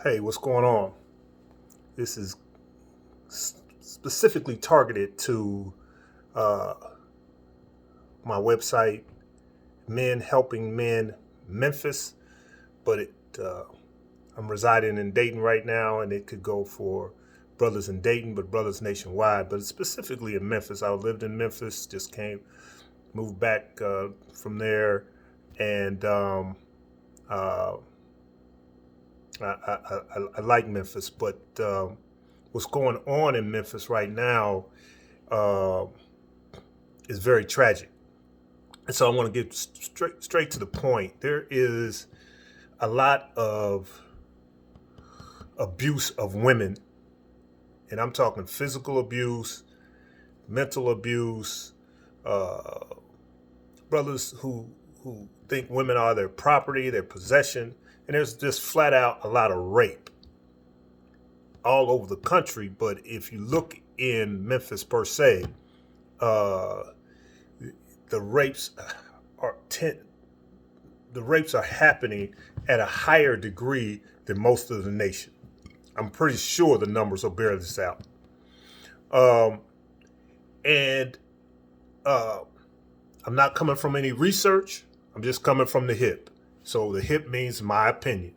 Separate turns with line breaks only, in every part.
Hey, what's going on? This is specifically targeted to uh, my website, Men Helping Men Memphis, but I'm residing in Dayton right now, and it could go for brothers in Dayton, but brothers nationwide. But it's specifically in Memphis. I lived in Memphis, just moved back from there, and uh, I like Memphis, but what's going on in Memphis right now uh, is very tragic. And so I want to get straight to the point. There is a lot of abuse of women, and I'm talking physical abuse, mental abuse, uh, brothers who think women are their property, their possession, and there's just flat out a lot of rape all over the country. But if you look in Memphis per se, uh, the rapes are the rapes are happening at a higher degree than most of the nation. I'm pretty sure the numbers will bear this out. Um, and uh, I'm not coming from any research. I'm just coming from the hip. So the hip means my opinion.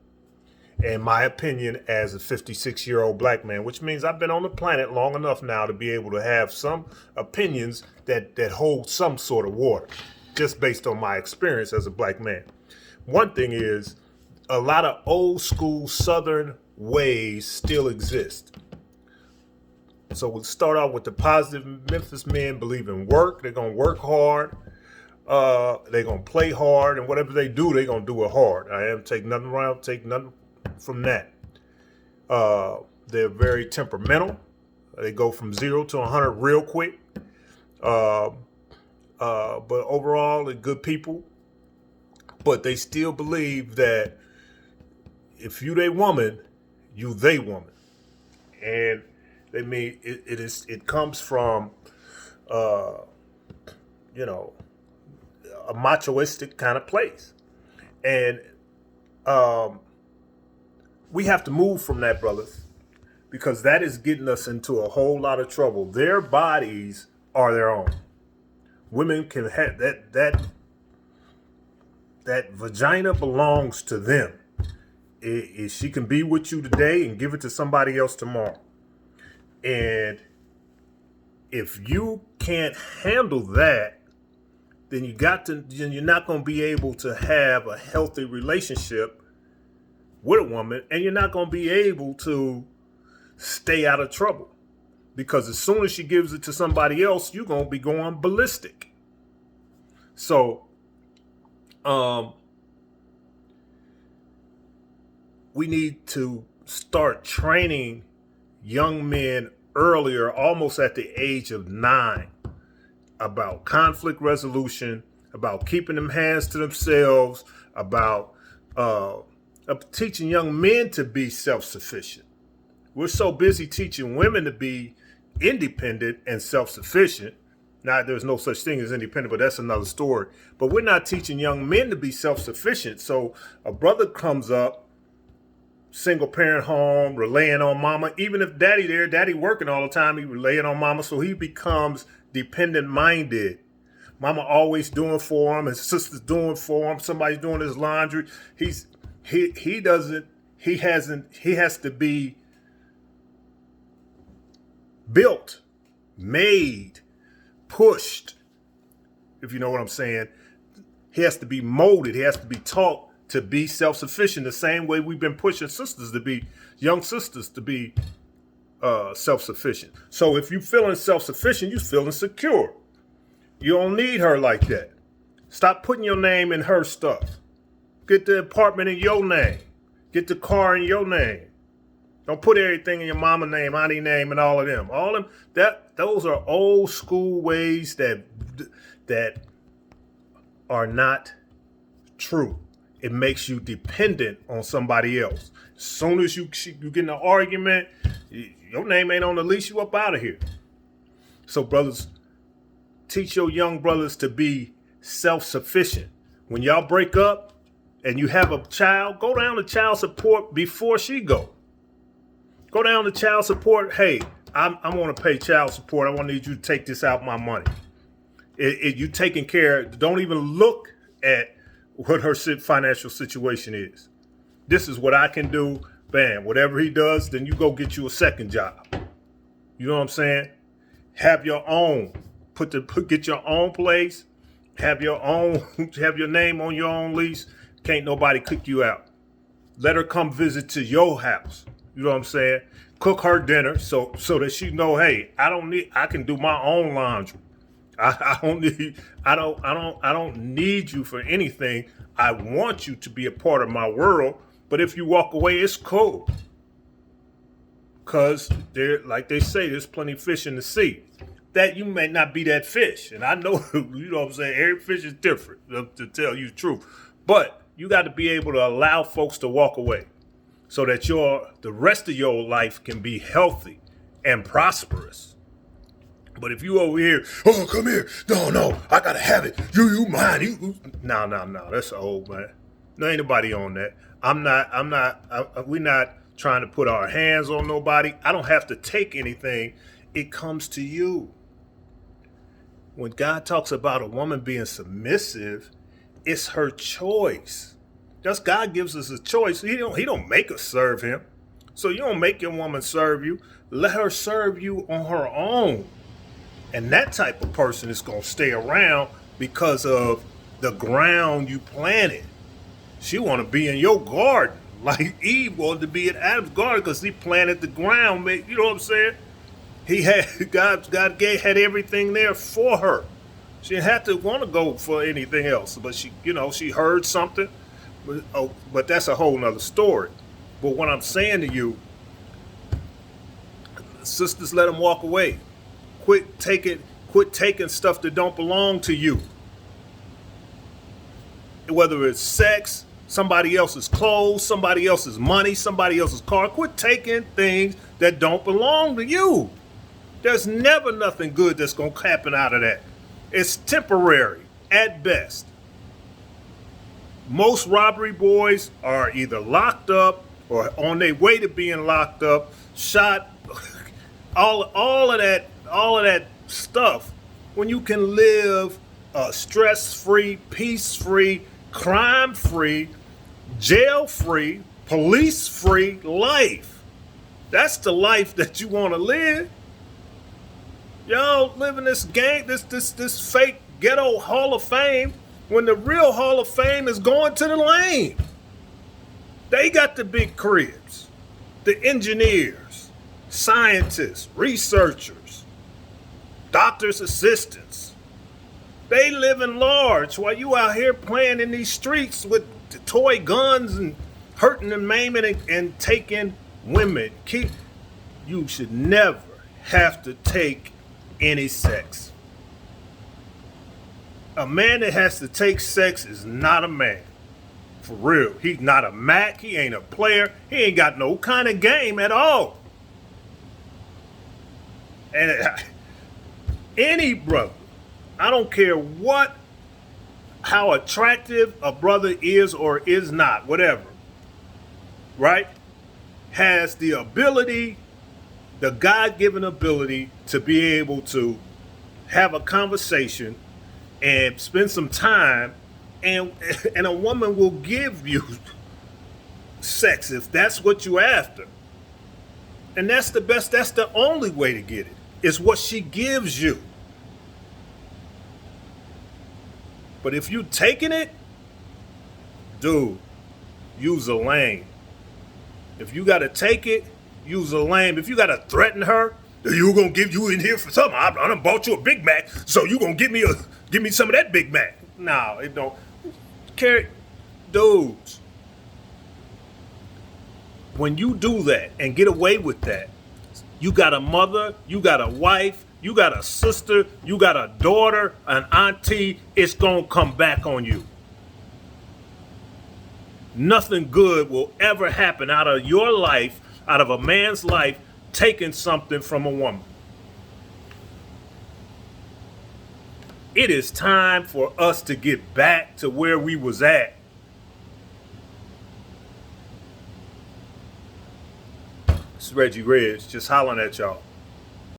And my opinion as a 56-year-old black man, which means I've been on the planet long enough now to be able to have some opinions that hold some sort of water, just based on my experience as a black man. One thing is, a lot of old school Southern ways still exist. So we'll start off with the positive. Memphis men believe in work. They're going to work hard. They're going to play hard. And whatever they do, they're going to do it hard. I am take nothing around, take nothing from that. They're very temperamental. They go from 0 to 100 real quick. But overall, they're good people. But they still believe that if you they woman, you they woman. And they mean it comes from you know, a machoistic kind of place. And we have to move from that, brothers, because that is getting us into a whole lot of trouble. Their bodies are their own. Women can have that vagina belongs to them. She can be with you today and give it to somebody else tomorrow. And if you can't handle that, then you're not going to be able to have a healthy relationship with a woman, and you're not going to be able to stay out of trouble, because as soon as she gives it to somebody else, you're going to be going ballistic. So, we need to start training young men earlier, almost at the age of 9, about conflict resolution, about keeping them hands to themselves, about teaching young men to be self-sufficient. We're so busy teaching women to be independent and self-sufficient. Now, there's no such thing as independent, but that's another story. But we're not teaching young men to be self-sufficient. So a brother comes up, single parent home, relying on mama. Even if daddy working all the time, he relying on mama. So he becomes dependent minded. Mama always doing for him, his sister's doing for him, somebody's doing his laundry. He has to be built, made, pushed, if you know what I'm saying. He has to be molded. He has to be taught to be self-sufficient, the same way we've been pushing young sisters to be self-sufficient. So if you're feeling self-sufficient, you're feeling secure. You don't need her like that. Stop putting your name in her stuff. Get the apartment in your name. Get the car in your name. Don't put everything in your mama name, auntie name, and all of them. Those are old school ways that are not true. It makes you dependent on somebody else. As soon as you get in an argument, your name ain't on the leash, you up out of here. So brothers, teach your young brothers to be self-sufficient. When y'all break up and you have a child, go down to child support before she go. Go down to child support. Hey, I want to pay child support. I want to need you to take this out my money. You taking care. Don't even look at what her financial situation is. This is what I can do. Bam. Whatever he does, then you go get you a second job. You know what I'm saying? Have your own. Get your own place. Have your own. Have your name on your own lease. Can't nobody kick you out. Let her come visit to your house. You know what I'm saying? Cook her dinner so that she know, hey, I can do my own laundry. I don't need you for anything. I want you to be a part of my world. But if you walk away, it's cool. Cause like they say, there's plenty of fish in the sea. That you may not be that fish. And I know, you know what I'm saying? Every fish is different, to tell you the truth. But you got to be able to allow folks to walk away so that the rest of your life can be healthy and prosperous. But if you over here, oh, come here. No, I got to have it. You mine. No. That's old, man. No, ain't nobody on that. We're not trying to put our hands on nobody. I don't have to take anything. It comes to you. When God talks about a woman being submissive, it's her choice. Just God gives us a choice. He don't make us serve him. So you don't make your woman serve you. Let her serve you on her own. And that type of person is going to stay around because of the ground you planted. She want to be in your garden. Like Eve wanted to be in Adam's garden because he planted the ground. You know what I'm saying? God had everything there for her. She didn't have to want to go for anything else. But she heard something. But that's a whole nother story. But what I'm saying to you, sisters, let them walk away. Quit taking stuff that don't belong to you. Whether it's sex, somebody else's clothes, somebody else's money, somebody else's car. Quit taking things that don't belong to you. There's never nothing good that's going to happen out of that. It's temporary at best. Most robbery boys are either locked up or on their way to being locked up, shot, all of that stuff. When you can live a stress-free, peace-free, crime-free, jail-free, police-free life. That's the life that you want to live. Y'all living this game, this fake ghetto Hall of Fame, when the real Hall of Fame is going to the lane. They got the big cribs, the engineers, scientists, researchers, doctors' assistants. They living large while you out here playing in these streets with the toy guns and hurting and maiming and taking women. You should never have to take any sex. A man that has to take sex is not a man. For real. He's not a Mac. He ain't a player. He ain't got no kind of game at all. And any brother, I don't care how attractive a brother is or is not, whatever, right, has the ability, the God-given ability to be able to have a conversation and spend some time, and a woman will give you sex if that's what you're after. And that's the best, that's the only way to get it. It's what she gives you. But if you taking it, dude, use a lane. If you gotta take it, use a lane. If you gotta threaten her, you gonna give you in here for something. I done bought you a Big Mac, so you gonna give me some of that Big Mac. No, it don't. Carry, dudes. When you do that and get away with that, you got a mother, you got a wife, you got a sister, you got a daughter, an auntie, it's gonna come back on you. Nothing good will ever happen out of your life, out of a man's life, taking something from a woman. It is time for us to get back to where we was at. It's Reggie Ridge, just hollering at y'all.